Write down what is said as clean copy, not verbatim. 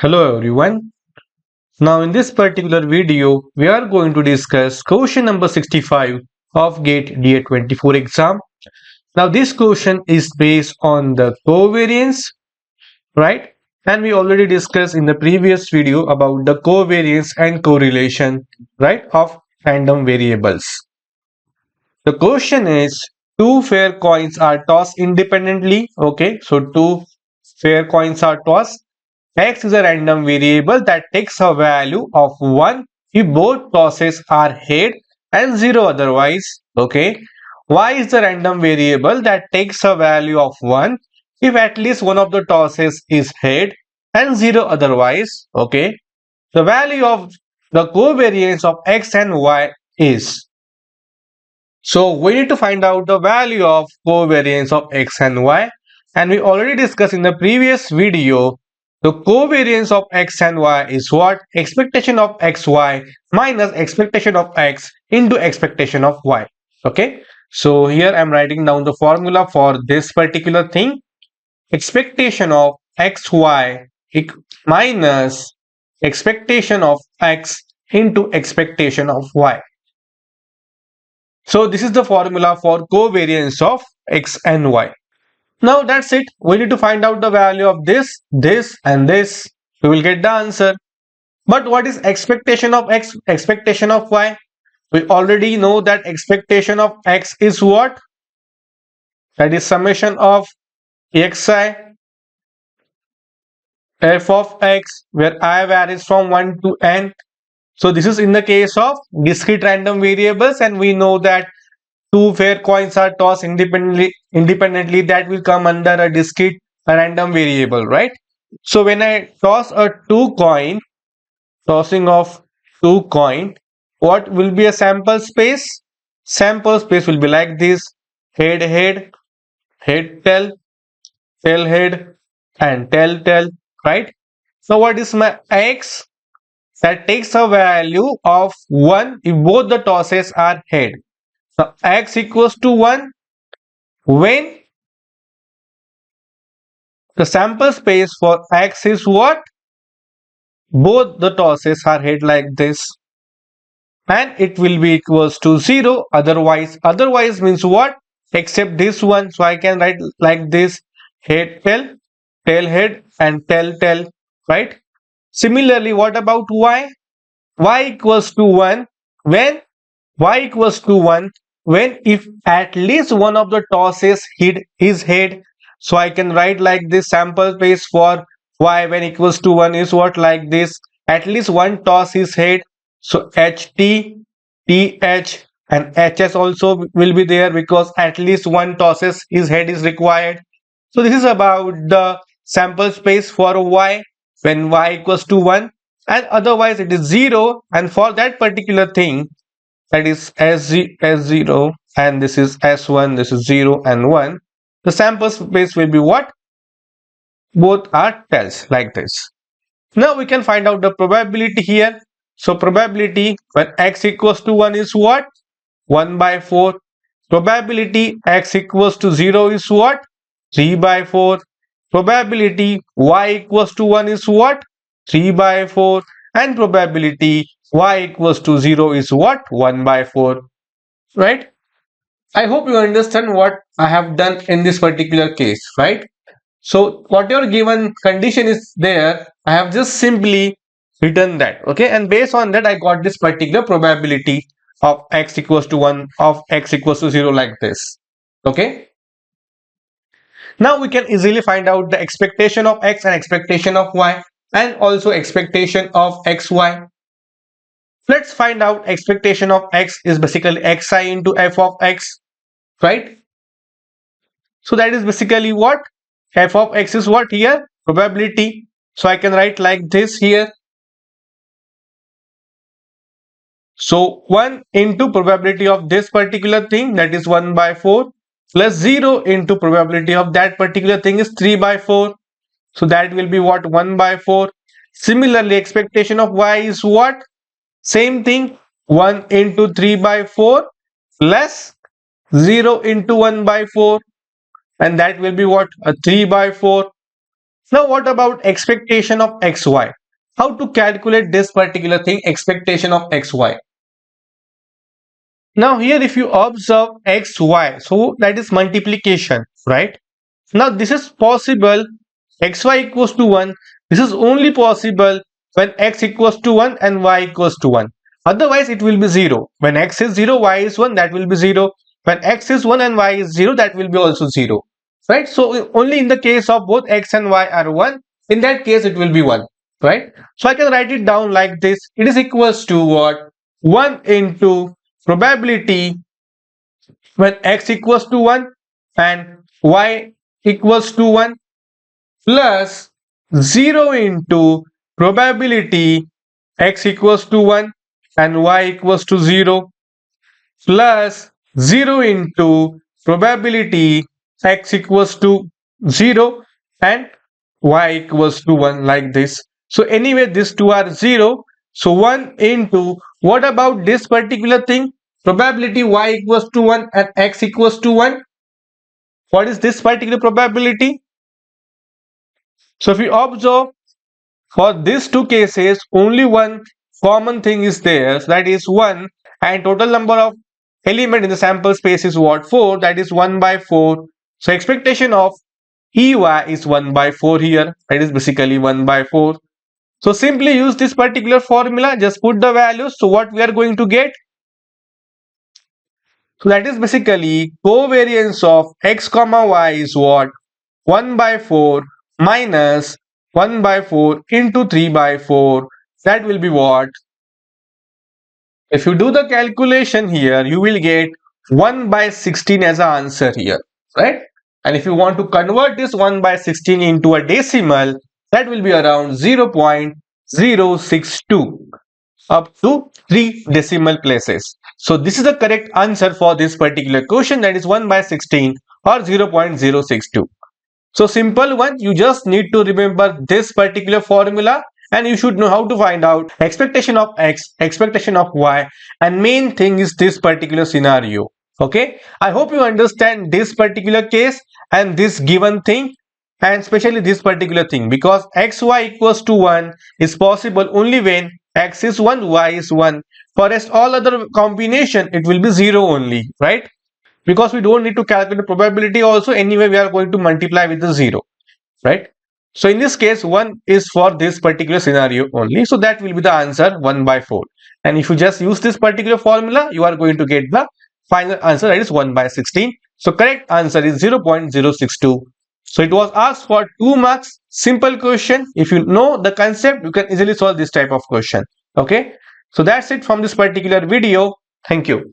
Hello everyone. Now in this particular video, we are going to discuss question number 65 of GATE DA24 exam. Now this question is based on the covariance, right? And we already discussed in the previous video about the covariance and correlation, right, of random variables. The question is two fair coins are tossed independently. Okay, so two fair coins are tossed. X is a random variable that takes a value of 1 if both tosses are head and 0 otherwise. Okay. Y is the random variable that takes a value of 1 if at least one of the tosses is head and 0 otherwise. Okay. The value of the covariance of X and Y is. So we need to find out the value of covariance of X and Y, and we already discussed in the previous video the covariance of X and Y is what? Expectation of XY minus expectation of X into expectation of Y. Okay, so here I am writing down the formula for this particular thing. Expectation of XY minus expectation of X into expectation of Y. So this is the formula for covariance of X and Y. Now that's it. We need to find out the value of this, and this. We will get the answer. But what is expectation of X, expectation of Y? We already know that expectation of X is what? That is summation of xi f of X, where I varies from 1 to n. So this is in the case of discrete random variables, and we know that two fair coins are tossed independently, that will come under a discrete random variable, right? So when I toss a tossing of two coin, what will be a sample space? Sample space will be like this: head head, head tail, tail head, and tail tail, right? So what is my X? That takes a value of 1 if both the tosses are head. So X equals to 1 when the sample space for X is what? Both the tosses are head like this, and it will be equals to 0 otherwise means what? Except this one. So I can write like this: head tail, tail head, and tail tail, right? Similarly, what about Y? Y equals to 1 when Y equals to 1 when if at least one of the tosses is head. So I can write like this: sample space for Y when equals to 1 is what? Like this: at least one toss is head. So HT, TH, and HS also will be there because at least one tosses is head is required. So this is about the sample space for Y when Y equals to 1, and otherwise it is 0, and for that particular thing, that is S0 and this is S1, this is 0 and 1, the sample space will be what? Both are tails like this. Now we can find out the probability here. So probability when X equals to 1 is what? 1 by 4. Probability X equals to 0 is what? 3 by 4. Probability Y equals to 1 is what? 3 by 4. And probability Y equals to 0 is what? 1 by 4. Right? I hope you understand what I have done in this particular case, right? So whatever given condition is there, I have just simply written that, okay? And based on that, I got this particular probability of X equals to 1, of X equals to 0 like this, okay? Now we can easily find out the expectation of X and expectation of Y, and also expectation of XY. Let's find out expectation of X is basically Xi into f of X, right? So that is basically what? F of X is what here? Probability. So I can write like this here. So 1 into probability of this particular thing, that is 1 by 4, plus 0 into probability of that particular thing is 3 by 4. So that will be what? 1 by 4. Similarly, expectation of Y is what? Same thing, 1 into 3 by 4 plus 0 into 1 by 4, and that will be what? A 3 by 4. Now what about expectation of xy? How to calculate this particular thing, expectation of xy? Now here if you observe xy, so that is multiplication, right? Now this is possible xy equals to 1. This is only possible when x equals to 1 and y equals to 1. Otherwise it will be 0. When x is 0, y is 1, that will be 0. When x is 1 and y is 0, that will be also 0. Right? So only in the case of both x and y are 1, in that case it will be 1. Right? So I can write it down like this. It is equals to what? 1 into probability when x equals to 1 and y equals to 1 plus 0 into probability x equals to 1 and y equals to 0 plus 0 into probability x equals to 0 and y equals to 1, like this. So anyway these two are 0. So 1 into, what about this particular thing, probability y equals to 1 and x equals to 1? What is this particular probability? So if you observe, for these two cases only one common thing is there, so that is 1, and total number of element in the sample space is what, 4, that is 1 by 4. So expectation of EY is 1 by 4 here, that is basically 1 by 4. So simply use this particular formula, just put the values. So what we are going to get? So that is basically covariance of x comma y is what? 1 by 4 minus 1 by 4 into 3 by 4. That will be what? If you do the calculation here, you will get 1 by 16 as an answer here, right? And if you want to convert this 1 by 16 into a decimal, that will be around 0.062 up to 3 decimal places. So this is the correct answer for this particular question, that is 1 by 16 or 0.062. So simple one, you just need to remember this particular formula and you should know how to find out expectation of x, expectation of y, and main thing is this particular scenario. Okay, I hope you understand this particular case and this given thing, and especially this particular thing, because xy equals to 1 is possible only when x is 1, y is 1. For rest all other combination it will be 0 only, right? Because we don't need to calculate the probability also, anyway we are going to multiply with the 0, right? So in this case 1 is for this particular scenario only, so that will be the answer 1 by 4. And if you just use this particular formula, you are going to get the final answer, that is 1 by 16. So correct answer is 0.062. So it was asked for 2 marks, simple question. If you know the concept, you can easily solve this type of question. Okay, so that's it from this particular video. Thank you.